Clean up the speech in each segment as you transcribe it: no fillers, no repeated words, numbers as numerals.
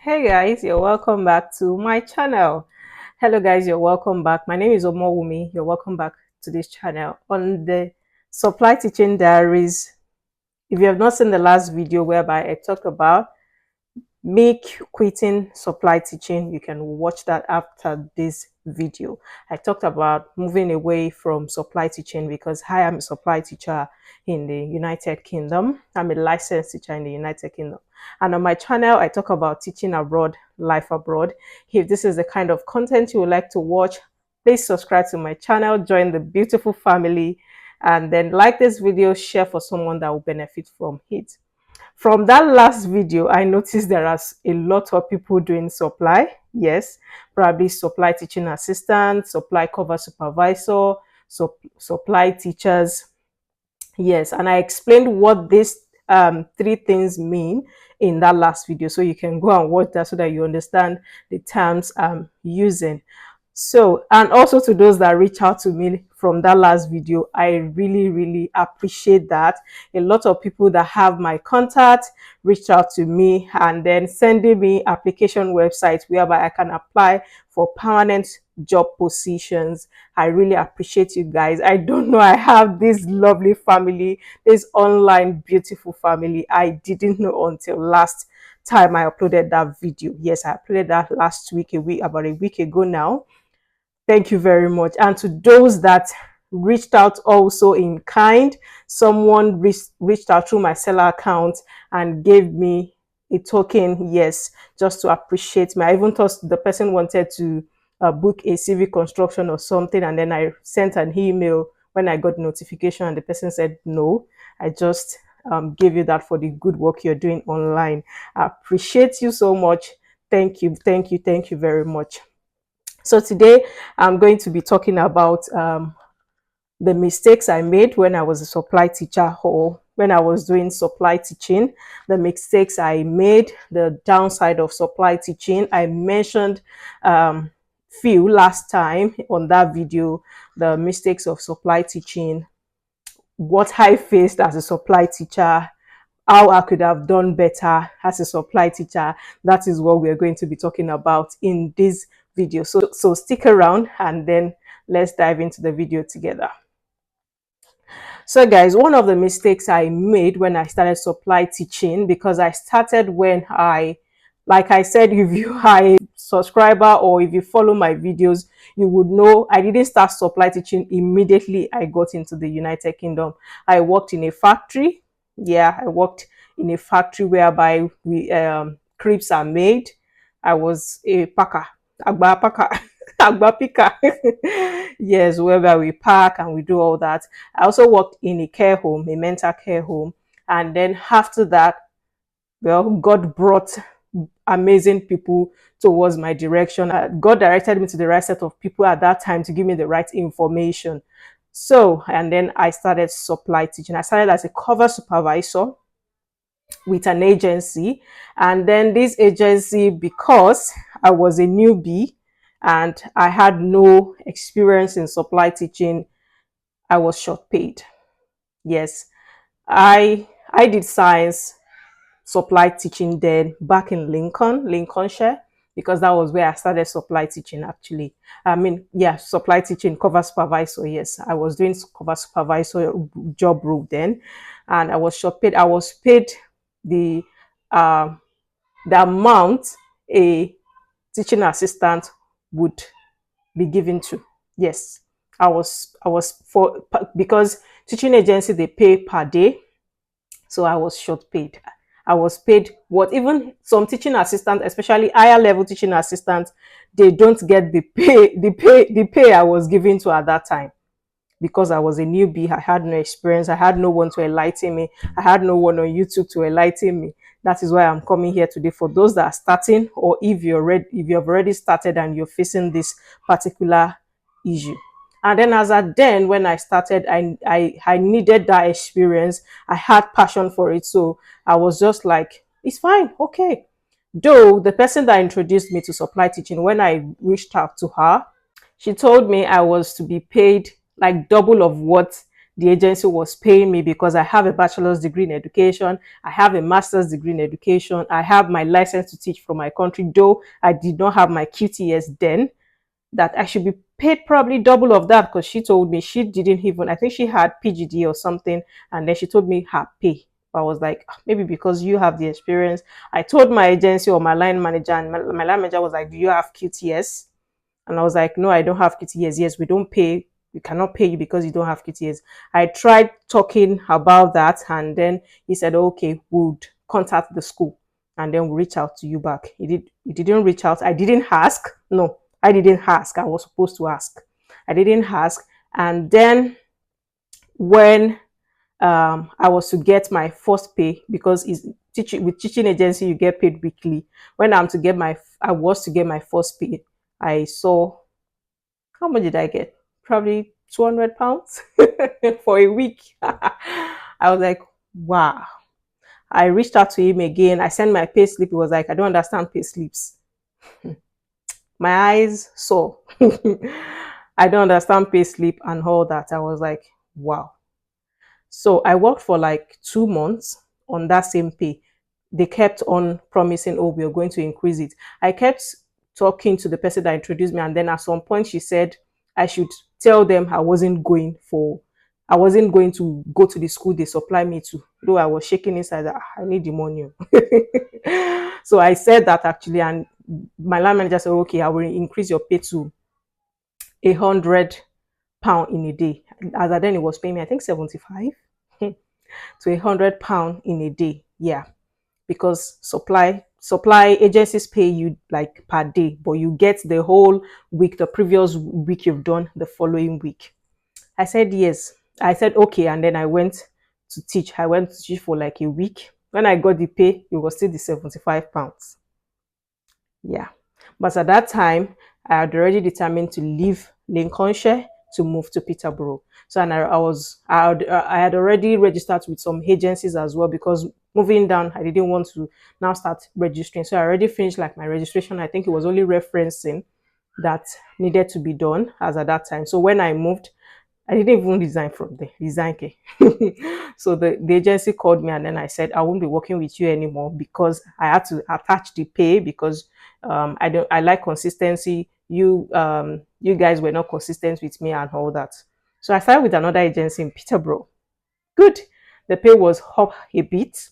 Hey guys, you're welcome back to my channel. Hello guys, you're welcome back. My name is Omowumi. You're welcome back to this channel on the Supply Teaching Diaries. If you have not seen the last video whereby I talked about me quitting supply teaching, you can watch that after this video. I talked about moving away from supply teaching because I am a supply teacher in the United Kingdom. I'm a licensed teacher in the United Kingdom. And on my channel, I talk about teaching abroad, life abroad. If this is the kind of content you would like to watch, please subscribe to my channel, join the beautiful family, and then like this video, share for someone that will benefit from it. From that last video, I noticed there are a lot of people doing supply. Yes, probably supply teaching assistant, supply cover supervisor, supply teachers. Yes, and I explained what these three things mean in that last video. So you can go and watch that so that you understand the terms I'm using. So, and also to those that reach out to me from that last video, I really appreciate that. A lot of people that have my contact reached out to me and then sending me application websites whereby I can apply for permanent job positions. I really appreciate you guys. I don't know, I have this lovely family, this online beautiful family. I didn't know until last time I uploaded that video. Yes, I uploaded that last week, about a week ago now. Thank you very much. And to those that reached out also in kind, someone reached out through my seller account and gave me a token, yes, just to appreciate me. I even thought the person wanted to book a CV construction or something, and then I sent an email when I got notification and the person said no. I just gave you that for the good work you're doing online. I appreciate you so much. Thank you very much. So today I'm going to be talking about the mistakes I made when I was a supply teacher or when I was doing supply teaching, the mistakes I made, the downside of supply teaching. I mentioned few last time on that video, the mistakes of supply teaching, what I faced as a supply teacher, how I could have done better as a supply teacher. That is what we're going to be talking about in this video. So stick around and then let's dive into the video together. So guys, one of the mistakes I made when I started supply teaching, because I started when like I said, if you are a subscriber or if you follow my videos, you would know I didn't start supply teaching immediately I got into the United Kingdom. I worked in a factory. Yeah, I worked in a factory whereby crepes are made. I was a packer, agba packer, agba picker. Yes, whereby we pack and we do all that. I also worked in a care home, a mental care home. And then after that, well, God brought amazing people towards my direction. God directed me to the right set of people at that time to give me the right information. So, and then I started supply teaching. I started as a cover supervisor with an agency. And then this agency, because I was a newbie and I had no experience in supply teaching, I was short paid. Yes, I did science supply teaching then back in Lincolnshire, because that was where I started supply teaching actually. I mean, yeah, supply teaching, cover supervisor. Yes, I was doing cover supervisor job role then, and I was short paid. I was paid the uh, the amount a teaching assistant would be given to. Yes, I was for, because teaching agency they pay per day, so I was short paid. I was paid what even some teaching assistants, especially higher level teaching assistants, they don't get the pay I was given to at that time, because I was a newbie. I had no experience. I had no one to enlighten me. I had no one on YouTube to enlighten me. That is why I'm coming here today for those that are starting, or if if you've already started and you're facing this particular issue. And then as at then, when I started, I needed that experience. I had passion for it. So I was just like, it's fine, okay. Though the person that introduced me to supply teaching, when I reached out to her, she told me I was to be paid like double of what the agency was paying me because I have a bachelor's degree in education, I have a master's degree in education, I have my license to teach from my country, though I did not have my QTS then, that I should be paid probably double of that, because she told me she didn't even, I think she had PGD or something, and then she told me her pay. I was like, "Ah, maybe because you have the experience." I told my agency or my line manager, and my line manager was like, "Do you have QTS?" And I was like, "No, I don't have QTS. Yes, we don't pay. We cannot pay you because you don't have QTS." I tried talking about that, and then he said, "Okay, we'll contact the school and then we'll reach out to you back." He didn't reach out. I didn't ask. No, I didn't ask. I was supposed to ask. I didn't ask. And then when I was to get my first pay, because it's teaching with teaching agency, you get paid weekly. When I was to get my first pay, I saw, how much did I get? Probably £200 for a week. I was like, wow. I reached out to him again. I sent my pay slip. He was like, "I don't understand pay slips." My eyes saw. I don't understand pay slip and all that. I was like, wow. So I worked for like 2 months on that same pay. They kept on promising, "Oh, we are going to increase it." I kept talking to the person that introduced me, and then at some point she said I should tell them I wasn't going to go to the school they supply me to. Though I was shaking inside that, "Ah, I need the money." So I said that actually, and my line manager said, "Okay, I will increase your pay to £100 in a day." As at then, it was paying me, I think, 75 to £100 in a day. Yeah, because supply agencies pay you like per day, but you get the whole week, the previous week you've done the following week. I said yes. I said okay, and then I went to teach. I went to teach for like a week. When I got the pay, it was still the £75. Yeah. But at that time, I had already determined to leave Lincolnshire to move to Peterborough. So, and I had already registered with some agencies as well, because moving down, I didn't want to now start registering. So I already finished like my registration. I think it was only referencing that needed to be done as at that time. So when I moved, I didn't even resign from there. Resign. Okay. So the agency called me, and then I said I won't be working with you anymore, because I had to attach the pay, because I like consistency. You guys were not consistent with me and all that. So I started with another agency in Peterborough. Good. The pay was up a bit,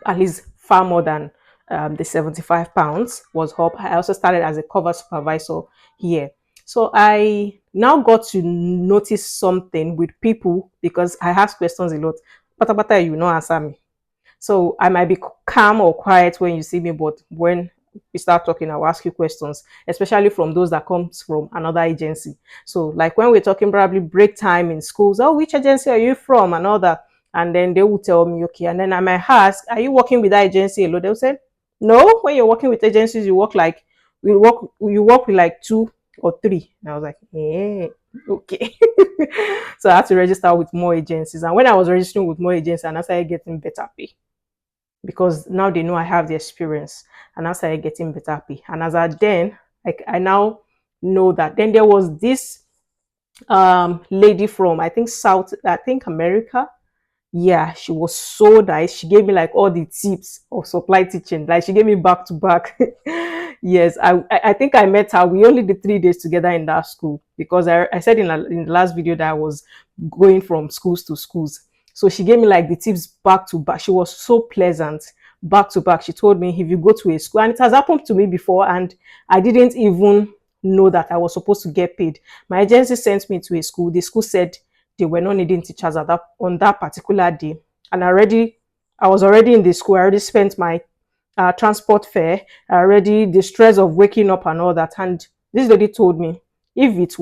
at least far more than the £75 was up. I also started as a cover supervisor here. So I now got to notice something with people, because I ask questions a lot. But you know answer me. So I might be calm or quiet when you see me, but when we start talking, I'll ask you questions, especially from those that comes from another agency. So like when we're talking probably break time in schools, "Oh, which agency are you from?" and all that. And then they will tell me, okay. And then I might ask, "Are you working with that agency alone?" They'll say, "No, when you're working with agencies, you work with like two or three." And I was like, "Yeah, okay." So I had to register with more agencies. And when I was registering with more agencies, and I started getting better pay, because now they know I have the experience, and I started getting better pay. And as I then, like, I now know that. Then there was this lady from, I think America. Yeah, she was so nice. She gave me like all the tips of supply teaching. Like she gave me back to back. Yes, I think I met her. We only did 3 days together in that school, because I said in the last video that I was going from schools to schools. So she gave me like the tips back to back. She was so pleasant. Back to back, she told me, if you go to a school, and it has happened to me before, and I didn't even know that I was supposed to get paid. My agency sent me to a school. The school said they were not needing teachers on that particular day, and I was already in the school. I already spent my transport fare, already the stress of waking up and all that. And this lady told me, if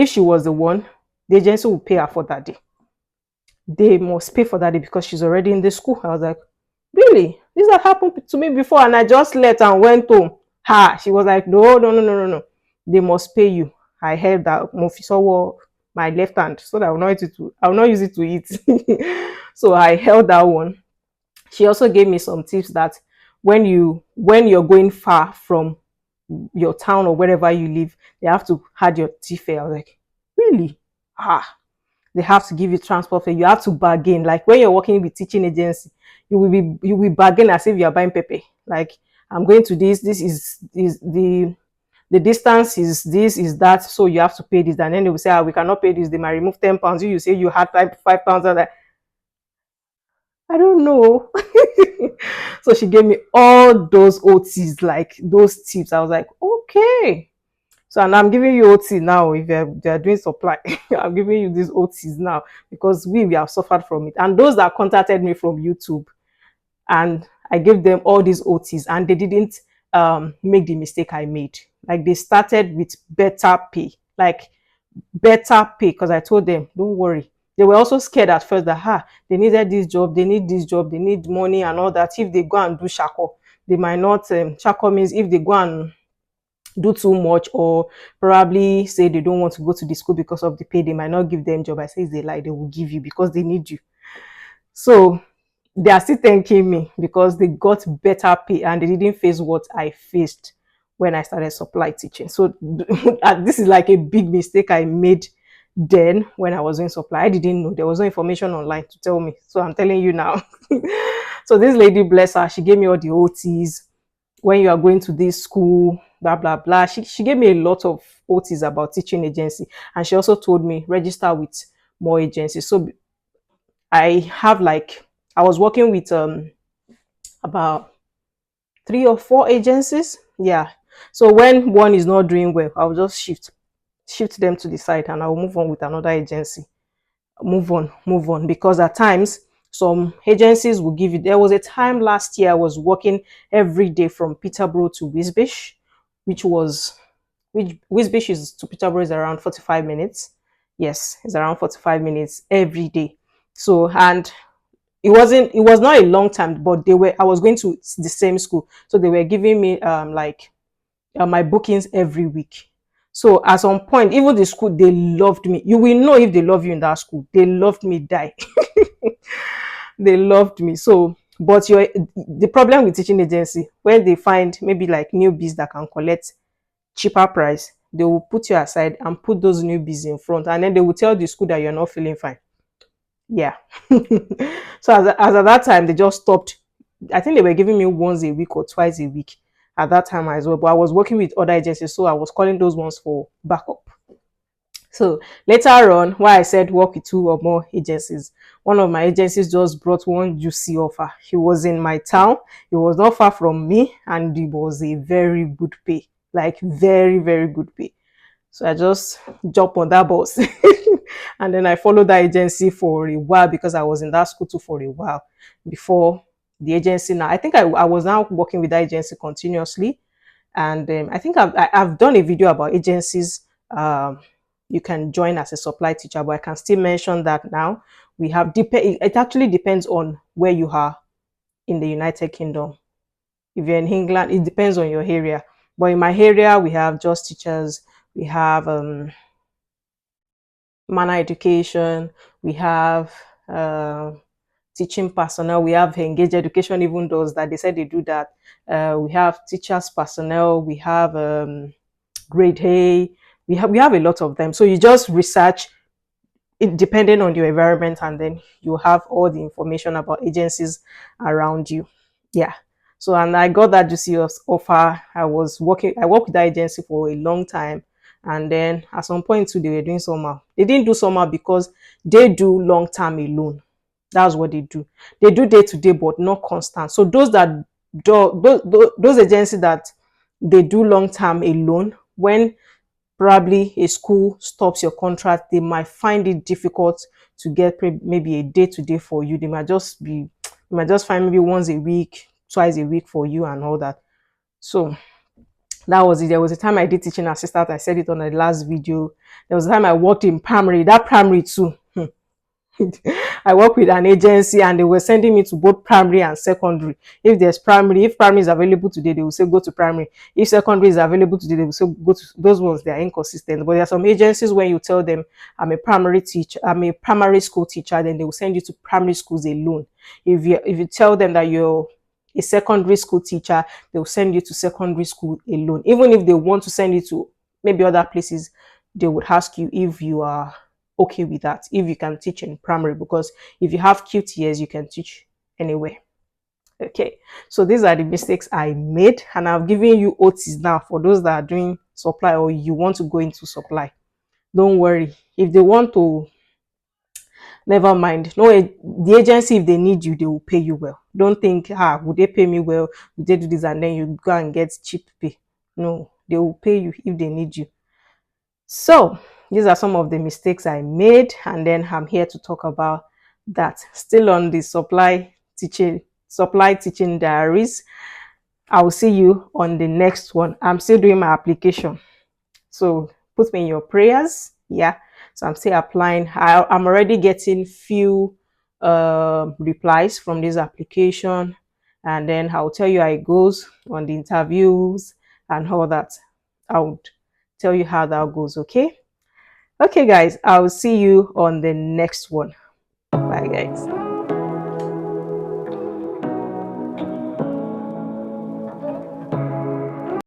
she was the one, the agency would pay her for that day. They must pay for that day because she's already in the school. I was like, really? This has happened to me before, and I just left and went home. She was like, no, no, no, no, no, no. They must pay you. I held that Mofisowo, my left hand, so that I will not use it to eat. So I held that one. She also gave me some tips that when you're going far from your town or wherever you live, they have to add your tea fare. I was like, really? they have to give you transport fare. You have to bargain. Like when you're working with teaching agency, you will bargain as if you are buying pepe. Like, I'm going to this is the distance is this is that, so you have to pay this. And then they will say, we cannot pay this. They might remove 10 pounds. You say you had 5 pounds. I don't know. So she gave me all those OTs, like those tips. I was like, okay. So, and I'm giving you OT now. If you're doing supply, I'm giving you these OTs now because we have suffered from it. And those that contacted me from YouTube, and I gave them all these OTs, and they didn't make the mistake I made. Like, they started with better pay, like better pay, because I told them, don't worry. They were also scared at first that they needed this job, they need this job, they need money and all that. If they go and do shako, they might not. Shako means if they go and do too much, or probably say they don't want to go to the school because of the pay, they might not give them job. I say it's a lie. They will give you because they need you. So they are still thanking me because they got better pay and they didn't face what I faced when I started supply teaching. So this is like a big mistake I made then when I was in supply. I didn't know. There was no information online to tell me. So I'm telling you now. So this lady, bless her, she gave me all the OTs. When you are going to this school, blah blah blah. She gave me a lot of OTs about teaching agency, and she also told me register with more agencies. So I have, like, I was working with about 3 or 4 agencies. Yeah. So when one is not doing well, I'll just shift them to the side, and I'll move on with another agency. Move on, because at times some agencies will give you. There was a time last year I was working every day from Peterborough to Wisbech, which Wisbech is to Peterborough is around 45 minutes. Yes, it's around 45 minutes every day. So, and it was not a long time, but I was going to the same school, so they were giving me like my bookings every week. So at some point, even the school, they loved me. You will know if they love you in that school. They loved me die. They loved me. So, but the problem with teaching agency, when they find maybe like newbies that can collect cheaper price, they will put you aside and put those newbies in front, and then they will tell the school that you're not feeling fine. Yeah. So as at that time, they just stopped. I think they were giving me once a week or twice a week at that time as well. But I was working with other agencies, so I was calling those ones for backup. So later on, why I said work with 2 or more agencies, one of my agencies just brought one juicy offer. He was in my town. He was not far from me, and it was a very good pay, like very, very good pay. So I just jumped on that bus. And then I followed that agency for a while because I was in that school too for a while before the agency. Now, I think I was now working with that agency continuously. And I think I've done a video about agencies. You can join as a supply teacher, but I can still mention that now. It actually depends on where you are in the United Kingdom. If you're in England, it depends on your area. But in my area, we have Just Teachers, we have Manner Education, we have teaching personnel, we have Engage Education, even those that they said they do that. We have teachers personnel, we have Grade A, we have a lot of them. So you just research it depending on your environment, and then you have all the information about agencies around you. Yeah. So, and I got that juicy offer. I worked with that agency for a long time, and then at some point too, they were doing summer. They didn't do summer because they do long term alone. That's what they do. They do day to day, but not constant. So those agencies that they do long term alone, when probably a school stops your contract, they might find it difficult to get maybe a day to day for you. They might just find maybe once a week, twice a week for you and all that. So that was it. There was a time I did teaching assistant. I said it on the last video. There was a time I worked in primary. That primary too. I work with an agency, and they were sending me to both primary and secondary. If primary is available today, they will say go to primary. If secondary is available today, they will say go to those ones. They are inconsistent. But there are some agencies when you tell them I'm a primary teacher, I'm a primary school teacher, then they will send you to primary schools alone. If you tell them that you're a secondary school teacher, they will send you to secondary school alone. Even if they want to send you to maybe other places, they would ask you if you are okay with that if you can teach in primary, because if you have QTS, you can teach anywhere. Okay, so these are the mistakes I made, and I've given you OTs now for those that are doing supply or you want to go into supply. Don't worry. If they want to, never mind. No, the agency, if they need you, they will pay you well. Don't think, would they pay me well? Would they do this and then you go and get cheap pay? No, they will pay you if they need you. So these are some of the mistakes I made, and then I'm here to talk about that. Still on the supply teaching diaries. I will see you on the next one. I'm still doing my application. So put me in your prayers. Yeah. So I'm still applying. I'm already getting few replies from this application. And then I'll tell you how it goes on the interviews and all that. I would tell you how that goes. Okay. Okay, guys. I'll see you on the next one. Bye, guys.